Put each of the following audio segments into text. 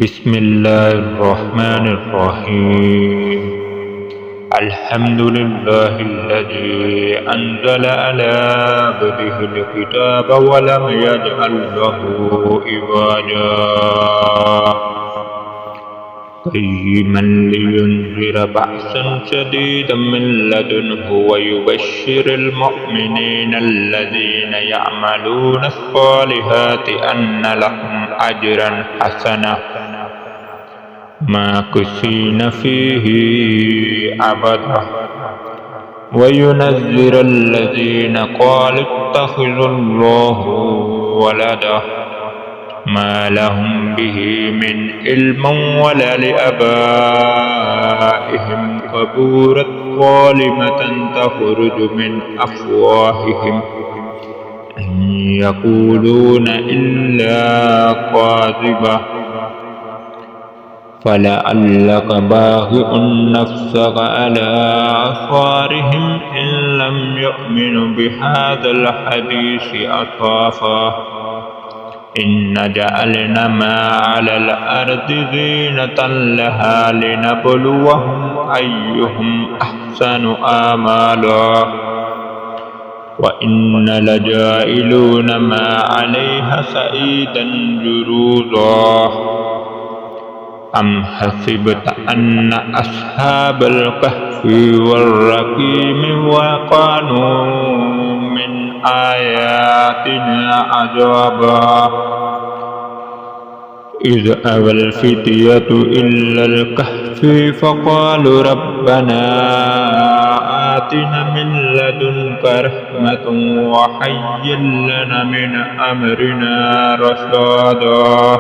بسم الله الرحمن الرحيم. الحمد لله الذي أنزل على عبده الكتاب ولم يجعل له عوجا قيما لينذر بأسا شديدا من لدنه ويبشر المؤمنين الذين يعملون الصالحات أن لهم أجرا حسنا ماكثين فيه أبدا وينذر الذين قالوا اتخذ الله ولدا ما لهم به من علم ولا لآبائهم كبرت كلمة تخرج من أفواههم إن يقولون إلا كاذبا فلعلك باخع نفسك على آثارهم إن لم يؤمنوا بهذا الحديث أسفا إن جعلنا ما على الأرض زينة لها لنبلوهم أيهم أحسن آمالا وإن لجائلون ما عليها سعيدا جروزا أم حسبت أن أصحاب الكهف والرقيم وكانوا من آياتنا عجبا إذ أوى الفتية إلى الكهف فقالوا ربنا آتنا من لدنك رحمة وهيئ لنا من أمرنا رشدا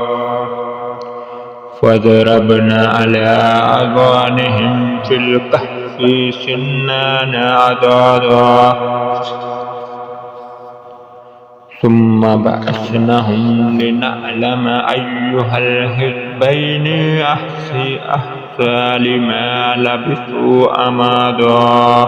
فضربنا على آذانهم في الكهف سنين عددا ثم بعثناهم لنعلم أيها الحزبين أحصى لما لبثوا أمدا